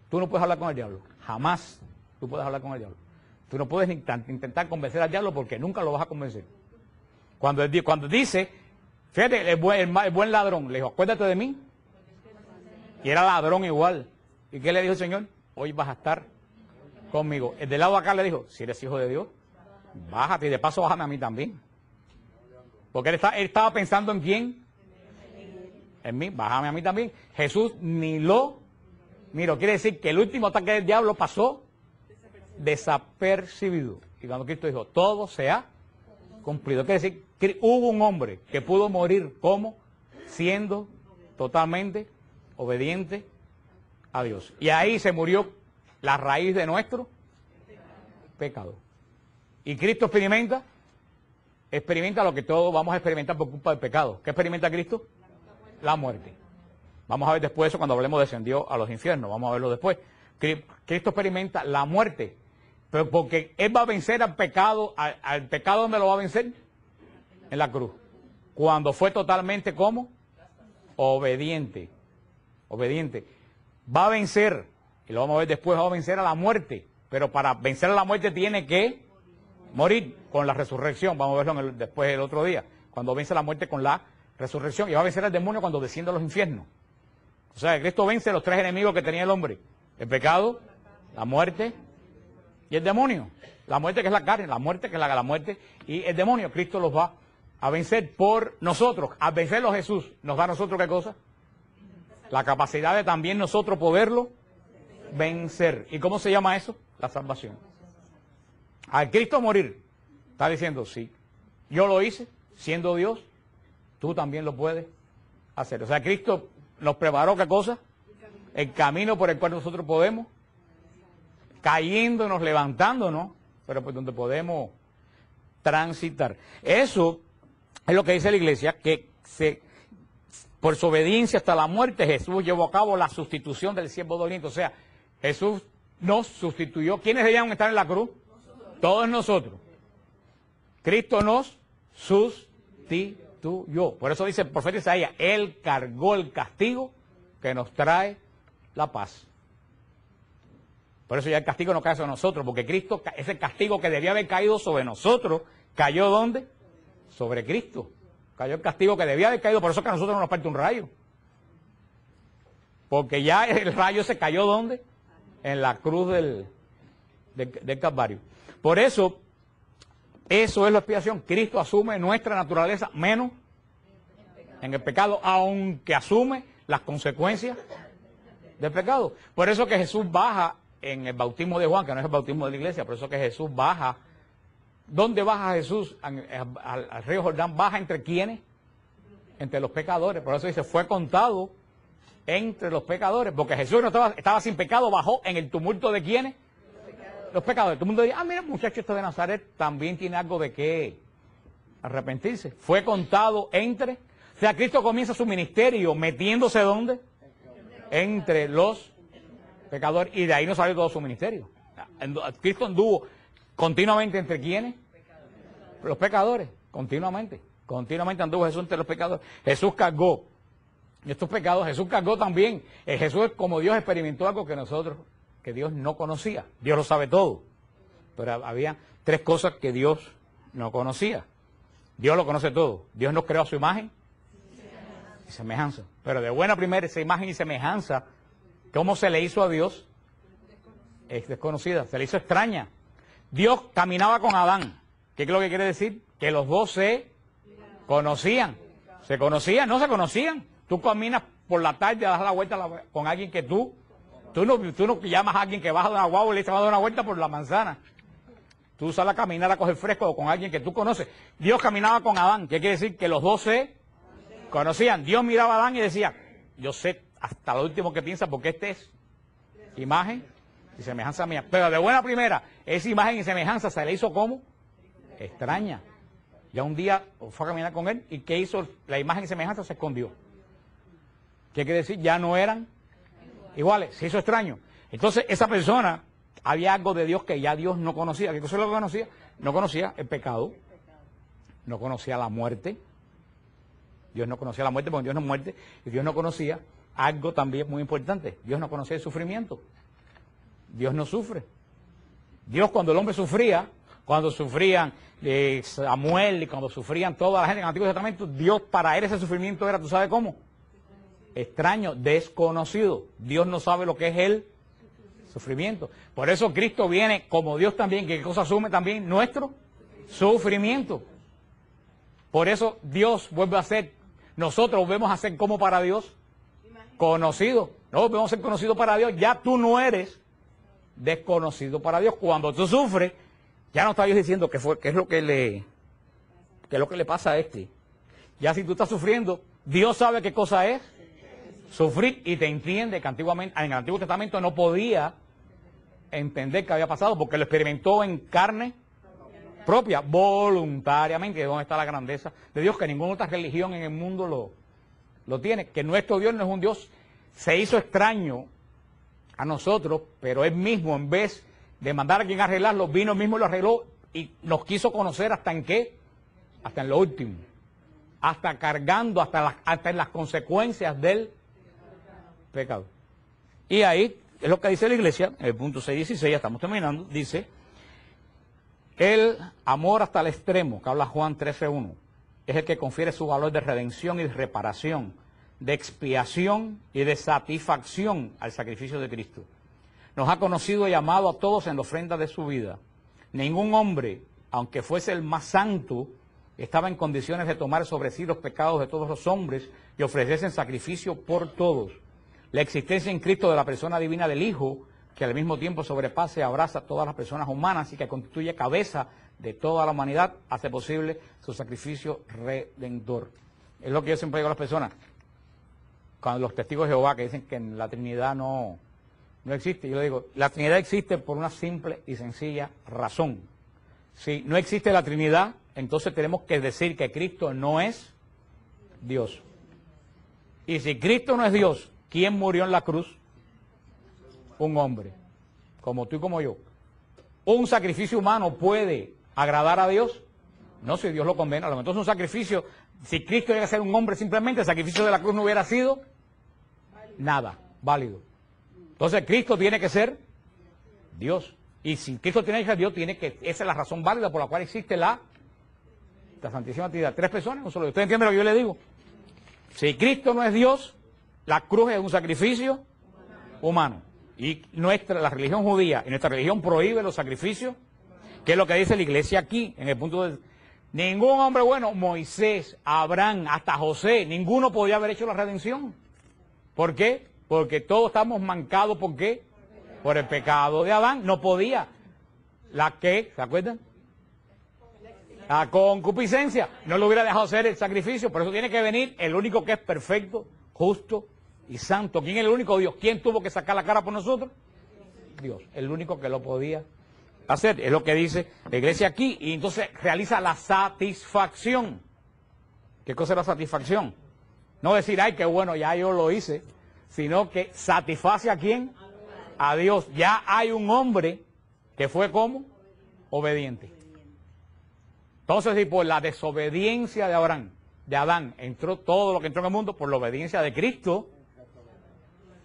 tú no puedes hablar con el diablo. Jamás tú puedes hablar con el diablo. Tú no puedes intentar convencer al diablo porque nunca lo vas a convencer. Cuando dice, fíjate, el buen ladrón, le dijo, acuérdate de mí. Y era ladrón igual. ¿Y qué le dijo el Señor? Hoy vas a estar conmigo. El del lado de acá le dijo, si eres hijo de Dios, bájate y de paso bájame a mí también. Porque él estaba pensando en quién. En mí, bájame a mí también. Jesús ni lo miró. Quiere decir que el último ataque del diablo pasó desapercibido. Y cuando Cristo dijo, todo se ha cumplido. Quiere decir que hubo un hombre que pudo morir como siendo totalmente obediente a Dios. Y ahí se murió la raíz de nuestro pecado. Y Cristo experimenta lo que todos vamos a experimentar por culpa del pecado. ¿Qué experimenta Cristo? La muerte. Vamos a ver después eso cuando hablemos de descendió a los infiernos. Vamos a verlo después. Cristo experimenta la muerte. Pero porque Él va a vencer al pecado. ¿Al pecado dónde lo va a vencer? En la cruz. Cuando fue totalmente ¿cómo? Obediente. Obediente. Va a vencer, y lo vamos a ver después, va a vencer a la muerte. Pero para vencer a la muerte tiene que morir con la resurrección. Vamos a verlo después el otro día. Cuando vence la muerte con la resurrección. Y va a vencer al demonio cuando desciende a los infiernos. O sea, Cristo vence los tres enemigos que tenía el hombre. El pecado, la muerte y el demonio. La muerte que es la carne, la muerte que es la muerte y el demonio. Cristo los va a vencer por nosotros. Al vencerlo Jesús, ¿nos da a nosotros qué cosa? La capacidad de también nosotros poderlo vencer. ¿Y cómo se llama eso? La salvación. Al Cristo morir, está diciendo, sí, yo lo hice, siendo Dios, tú también lo puedes hacer. O sea, Cristo nos preparó, ¿qué cosa? El camino por el cual nosotros podemos, cayéndonos, levantándonos, pero por donde podemos transitar. Eso es lo que dice la iglesia, que por su obediencia hasta la muerte, Jesús llevó a cabo la sustitución del siervo doliente. O sea, Jesús nos sustituyó. ¿Quiénes debían estar en la cruz? Todos nosotros. Cristo nos sustituyó. Por eso dice el profeta Isaías, Él cargó el castigo que nos trae la paz. Por eso ya el castigo no cae sobre nosotros, porque Cristo, ese castigo que debía haber caído sobre nosotros, ¿cayó dónde? Sobre Cristo. Cayó el castigo que debía haber caído, por eso que a nosotros no nos parte un rayo. Porque ya el rayo se cayó ¿dónde? En la cruz del Calvario. Por eso, eso es la expiación. Cristo asume nuestra naturaleza menos en el pecado, aunque asume las consecuencias del pecado. Por eso que Jesús baja en el bautismo de Juan, que no es el bautismo de la iglesia, por eso que Jesús baja. ¿Dónde baja Jesús? Al río Jordán. ¿Baja entre quiénes? Entre los pecadores. Por eso dice, fue contado entre los pecadores. Porque Jesús no estaba sin pecado, bajó en el tumulto de quiénes? Los pecadores. Todo el mundo dice, mira, el muchacho este de Nazaret también tiene algo de qué arrepentirse. Fue contado entre. O sea, Cristo comienza su ministerio metiéndose ¿dónde? Entre los pecadores. Y de ahí no salió todo su ministerio. Cristo anduvo continuamente entre quiénes? Los pecadores, continuamente. Continuamente anduvo Jesús entre los pecadores. Jesús cargó estos pecados, Jesús cargó también. Jesús, como Dios, experimentó algo que Dios no conocía. Dios lo sabe todo. Pero había tres cosas que Dios no conocía. Dios lo conoce todo. Dios nos creó a su imagen y semejanza. Pero de buena primera, esa imagen y semejanza, ¿cómo se le hizo a Dios? Es desconocida, se le hizo extraña. Dios caminaba con Adán. ¿Qué es lo que quiere decir? Que los dos se conocían. ¿Se conocían? No se conocían. Tú caminas por la tarde a dar la vuelta con alguien que tú no llamas a alguien que baja de una guagua y le dices, va a dar una vuelta por la manzana. Tú sales a caminar a coger fresco con alguien que tú conoces. Dios caminaba con Adán. ¿Qué quiere decir? Que los dos se conocían. Dios miraba a Adán y decía, yo sé hasta lo último que piensa porque este es imagen y semejanza mía. Pero de buena primera, esa imagen y semejanza se le hizo ¿cómo? Extraña. Ya un día fue a caminar con él y ¿qué hizo? La imagen y semejanza se escondió. ¿Qué quiere decir? Ya no eran iguales, se hizo extraño. Entonces esa persona, había algo de Dios que ya Dios no conocía. ¿Qué cosa es lo que conocía? No conocía el pecado, no conocía la muerte. Dios no conocía la muerte porque Dios no muerte. Y Dios no conocía algo también muy importante. Dios no conocía el sufrimiento. Dios no sufre. Dios cuando el hombre sufría, cuando sufrían Samuel y cuando sufrían toda la gente en el Antiguo Testamento, Dios para él ese sufrimiento era, ¿tú sabes cómo? Extraño, desconocido. Dios no sabe lo que es el sufrimiento. Por eso Cristo viene como Dios también, que cosa asume también nuestro sufrimiento. Por eso Dios vuelve a ser, nosotros volvemos a ser como para Dios, conocidos. No volvemos a ser conocidos para Dios, ya tú no eres desconocido para Dios. Cuando tú sufres, ya no está Dios diciendo qué es lo que le pasa a este. Ya si tú estás sufriendo, Dios sabe qué cosa es sufrir y te entiende que antiguamente, en el Antiguo Testamento no podía entender qué había pasado porque lo experimentó en carne propia, voluntariamente. ¿Dónde está la grandeza de Dios? Que ninguna otra religión en el mundo lo tiene. Que nuestro Dios no es un Dios, se hizo extraño a nosotros, pero Él mismo, en vez de mandar a quien arreglarlo, vino Él mismo y lo arregló y nos quiso conocer hasta en qué, hasta en lo último, hasta cargando, hasta en las consecuencias del pecado. Y ahí es lo que dice la iglesia, en el punto 6:16, ya estamos terminando, dice, el amor hasta el extremo, que habla Juan 13:1, es el que confiere su valor de redención y de reparación, de expiación y de satisfacción al sacrificio de Cristo. Nos ha conocido y amado a todos en la ofrenda de su vida. Ningún hombre, aunque fuese el más santo, estaba en condiciones de tomar sobre sí los pecados de todos los hombres y ofrecerse en sacrificio por todos. La existencia en Cristo de la persona divina del Hijo, que al mismo tiempo sobrepasa y abraza a todas las personas humanas y que constituye cabeza de toda la humanidad, hace posible su sacrificio redentor. Es lo que yo siempre digo a las personas, cuando los testigos de Jehová que dicen que la Trinidad no existe, yo le digo, la Trinidad existe por una simple y sencilla razón. Si no existe la Trinidad, entonces tenemos que decir que Cristo no es Dios. Y si Cristo no es Dios, ¿quién murió en la cruz? Un hombre, como tú y como yo. ¿Un sacrificio humano puede agradar a Dios? No, si Dios lo condena. Entonces un sacrificio, si Cristo llega a ser un hombre simplemente, el sacrificio de la cruz no hubiera sido nada, válido. Entonces Cristo tiene que ser Dios. Y si Cristo tiene que ser Dios, esa es la razón válida por la cual existe la Santísima Trinidad. 3 personas, no solo. ¿Usted entiende lo que yo le digo? Si Cristo no es Dios, la cruz es un sacrificio humano. Y la religión judía y nuestra religión prohíbe los sacrificios, que es lo que dice la iglesia aquí, en el punto de... Ningún hombre bueno, Moisés, Abraham, hasta José, ninguno podía haber hecho la redención. ¿Por qué? Porque todos estamos mancados, ¿por qué? Por el pecado de Adán. No podía. ¿Se acuerdan? La concupiscencia. No lo hubiera dejado hacer el sacrificio, por eso tiene que venir el único que es perfecto, justo y santo. ¿Quién es el único Dios? ¿Quién tuvo que sacar la cara por nosotros? Dios, el único que lo podía hacer. Es lo que dice la iglesia aquí. Y entonces realiza la satisfacción. ¿Qué cosa es la satisfacción? No decir, ay, qué bueno, ya yo lo hice, sino que satisface a quién? A Dios. Ya hay un hombre que fue como obediente. Entonces, si por la desobediencia de Adán, entró todo lo que entró en el mundo, por la obediencia de Cristo,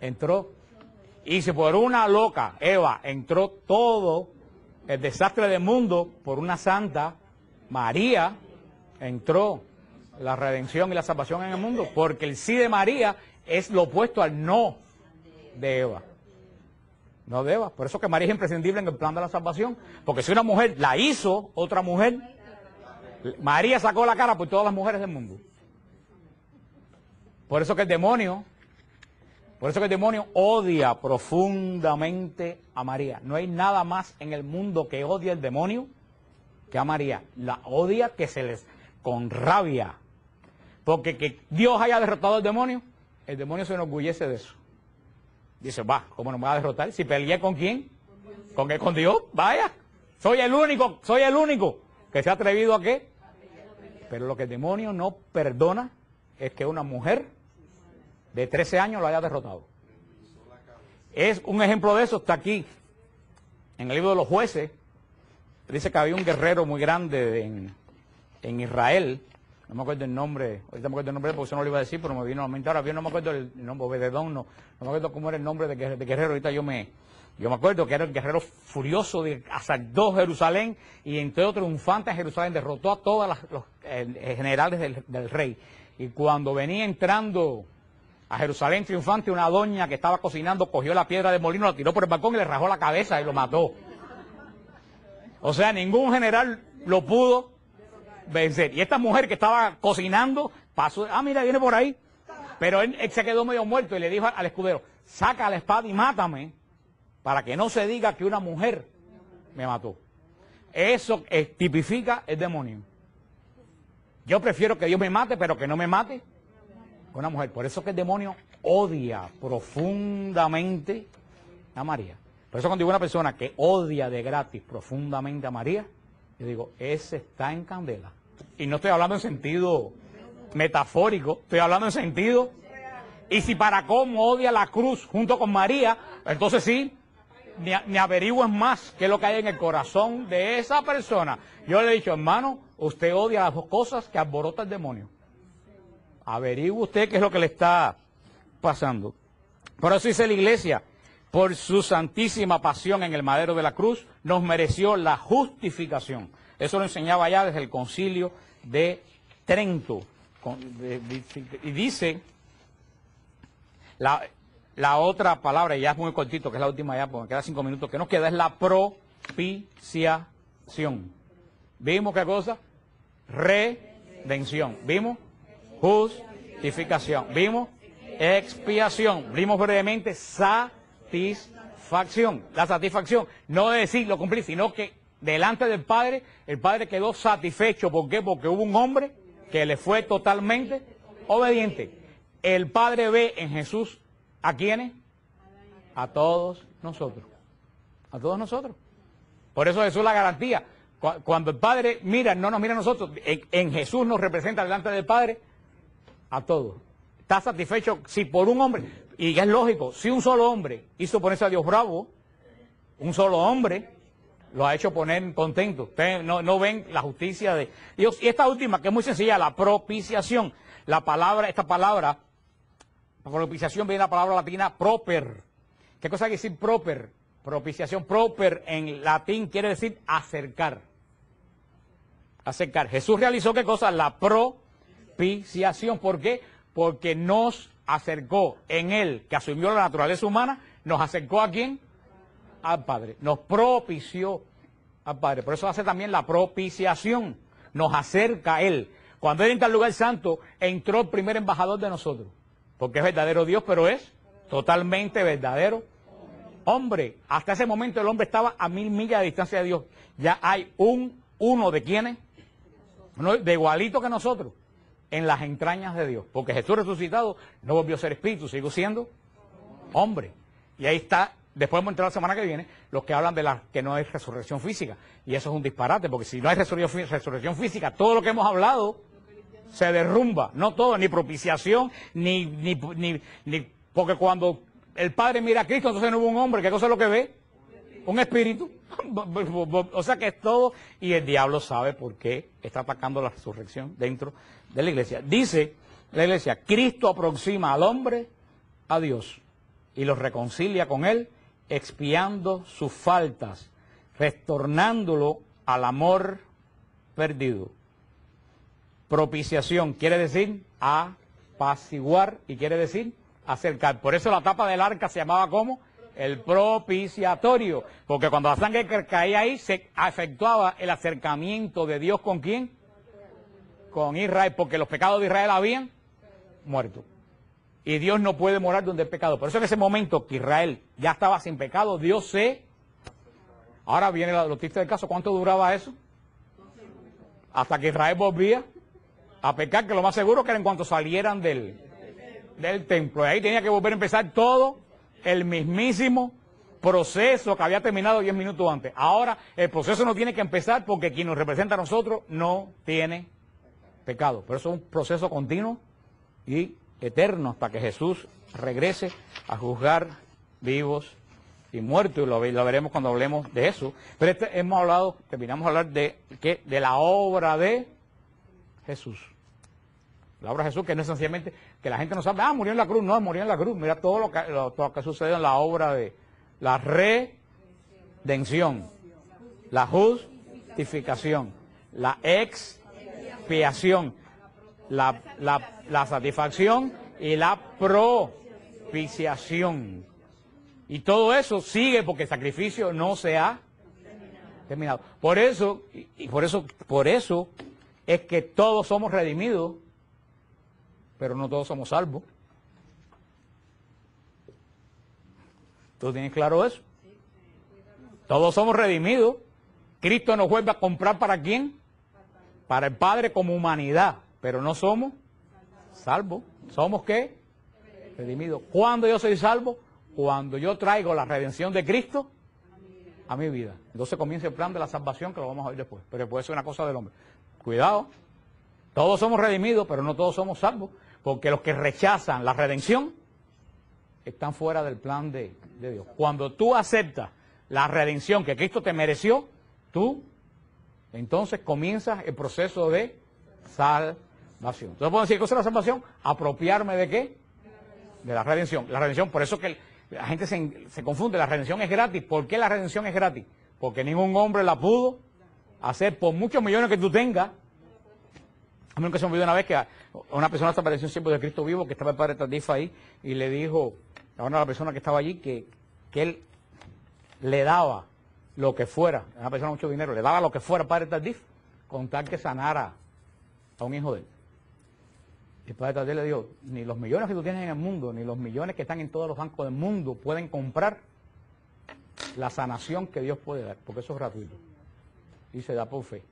entró. Y si por una loca, Eva, entró todo el desastre del mundo, por una santa, María, entró la redención y la salvación en el mundo, porque el sí de María es lo opuesto al no de Eva. No de Eva. Por eso que María es imprescindible en el plan de la salvación, porque si una mujer la hizo otra mujer, María sacó la cara por todas las mujeres del mundo. Por eso que el demonio odia profundamente a María. No hay nada más en el mundo que odie el demonio que a María. La odia con rabia. Porque que Dios haya derrotado al demonio, el demonio se enorgullece de eso. Dice, ¿cómo no me va a derrotar? Si peleé con quién, con Dios, vaya. Soy el único que se ha atrevido a qué. Pero lo que el demonio no perdona es que una mujer de 13 años lo haya derrotado. Es un ejemplo de eso, está aquí, en el libro de los Jueces. Dice que había un guerrero muy grande en Israel, no me acuerdo el nombre, ahorita me acuerdo el nombre porque eso no lo iba a decir, pero me vino a la mente ahora, no me acuerdo el nombre, Obededón, no me acuerdo cómo era el nombre de guerrero, ahorita yo me acuerdo que era el guerrero furioso, asaltó Jerusalén y entró triunfante en Jerusalén, derrotó a todos los generales del rey. Y cuando venía entrando a Jerusalén triunfante, una doña que estaba cocinando cogió la piedra de molino, la tiró por el balcón y le rajó la cabeza y lo mató. O sea, ningún general lo pudo vencer. Y esta mujer que estaba cocinando, pasó, mira, viene por ahí. Pero él se quedó medio muerto y le dijo al escudero, saca la espada y mátame, para que no se diga que una mujer me mató. Eso tipifica el demonio. Yo prefiero que Dios me mate, pero que no me mate una mujer. Por eso que el demonio odia profundamente a María. Por eso cuando digo una persona que odia de gratis profundamente a María, yo digo, ese está en candela. Y no estoy hablando en sentido metafórico, estoy hablando en sentido... Y si para cómo odia la cruz junto con María, entonces sí, ni averigües más qué es lo que hay en el corazón de esa persona. Yo le he dicho, hermano, usted odia las dos cosas que alborota el demonio. Averigüe usted qué es lo que le está pasando. Por eso dice la iglesia, por su santísima pasión en el madero de la cruz, nos mereció la justificación. Eso lo enseñaba ya desde el concilio de Trento. Y dice... La otra palabra, ya es muy cortito, que es la última ya, porque me queda 5 minutos, que nos queda es la propiciación. ¿Vimos qué cosa? Redención. ¿Vimos? Justificación. ¿Vimos? Expiación. Vimos brevemente satisfacción. La satisfacción, no de decir lo cumplí, sino que delante del Padre, el Padre quedó satisfecho. ¿Por qué? Porque hubo un hombre que le fue totalmente obediente. El Padre ve en Jesús, ¿a quiénes? A todos nosotros. A todos nosotros. Por eso Jesús es la garantía. Cuando el Padre mira, no nos mira a nosotros, en Jesús nos representa delante del Padre a todos. Está satisfecho si por un hombre, y es lógico, si un solo hombre hizo ponerse a Dios bravo, un solo hombre lo ha hecho poner contento. Ustedes no ven la justicia de Dios. Y esta última, que es muy sencilla, la propiciación. Esta palabra, propiciación, viene la palabra latina proper. ¿Qué cosa quiere decir proper? Propiciación, proper en latín quiere decir acercar. Acercar. Jesús realizó ¿qué cosa? La propiciación. ¿Por qué? Porque nos acercó en Él, que asumió la naturaleza humana, nos acercó ¿a quién? Al Padre. Nos propició al Padre. Por eso hace también la propiciación. Nos acerca a Él. Cuando Él entra al lugar santo, entró el primer embajador de nosotros. Porque es verdadero Dios, pero es totalmente verdadero hombre. Hasta ese momento el hombre estaba a 1000 millas de distancia de Dios. Ya hay uno de quienes, uno de igualito que nosotros, en las entrañas de Dios. Porque Jesús resucitado no volvió a ser espíritu, siguió siendo hombre. Y ahí está, después vamos a entrar la semana que viene, los que hablan de que no hay resurrección física. Y eso es un disparate, porque si no hay resurrección física, todo lo que hemos hablado se derrumba, no todo, ni propiciación, ni porque cuando el Padre mira a Cristo, entonces no hubo un hombre, ¿qué cosa es lo que ve? Un espíritu. O sea que es todo, y el diablo sabe por qué está atacando la resurrección dentro de la iglesia. Dice la iglesia, Cristo aproxima al hombre a Dios y los reconcilia con Él, expiando sus faltas, retornándolo al amor perdido. Propiciación quiere decir apaciguar y quiere decir acercar. Por eso la tapa del arca se llamaba ¿cómo? El propiciatorio. Porque cuando la sangre caía ahí se efectuaba el acercamiento de Dios ¿con quién? Con Israel, porque los pecados de Israel habían muerto. Y Dios no puede morar donde hay pecado. Por eso en ese momento que Israel ya estaba sin pecado, Dios se... Ahora viene la noticia del caso. ¿Cuánto duraba eso? Hasta que Israel volvía a pecar, que lo más seguro que era en cuanto salieran del templo. Y ahí tenía que volver a empezar todo el mismísimo proceso que había terminado 10 minutos antes. Ahora el proceso no tiene que empezar porque quien nos representa a nosotros no tiene pecado. Pero eso es un proceso continuo y eterno hasta que Jesús regrese a juzgar vivos y muertos. Y lo veremos cuando hablemos de eso. Pero terminamos de hablar de la obra de Jesús. La obra de Jesús, que no es sencillamente que la gente no sabe, murió en la cruz. No, murió en la cruz. Mira todo lo que sucedió en la obra de la redención, la justificación, la expiación, la satisfacción y la propiciación. Y todo eso sigue porque el sacrificio no se ha terminado. Por eso es que todos somos redimidos, pero no todos somos salvos. ¿Tú tienes claro eso? Todos somos redimidos. Cristo nos vuelve a comprar ¿para quién? Para el Padre como humanidad, pero no somos salvos. ¿Somos qué? Redimidos. ¿Cuándo yo soy salvo? Cuando yo traigo la redención de Cristo a mi vida. Entonces comienza el plan de la salvación, que lo vamos a ver después, pero puede ser una cosa del hombre. Cuidado, todos somos redimidos, pero no todos somos salvos, porque los que rechazan la redención están fuera del plan de Dios. Cuando tú aceptas la redención que Cristo te mereció, tú entonces comienzas el proceso de salvación. Entonces puedo decir, ¿qué es la salvación? Apropiarme ¿de qué? De la redención. La redención, por eso que la gente se confunde, la redención es gratis. ¿Por qué la redención es gratis? Porque ningún hombre la pudo hacer por muchos millones que tú tengas. A mí nunca se me olvidó una vez que una persona se apareció en tiempo de Cristo vivo, que estaba el padre Tardif ahí, y le dijo a una persona que estaba allí que él le daba lo que fuera, una persona con mucho dinero, le daba lo que fuera al padre Tardif, con tal que sanara a un hijo de él. Y el padre Tardif le dijo, ni los millones que tú tienes en el mundo, ni los millones que están en todos los bancos del mundo pueden comprar la sanación que Dios puede dar, porque eso es gratuito y se da por fe.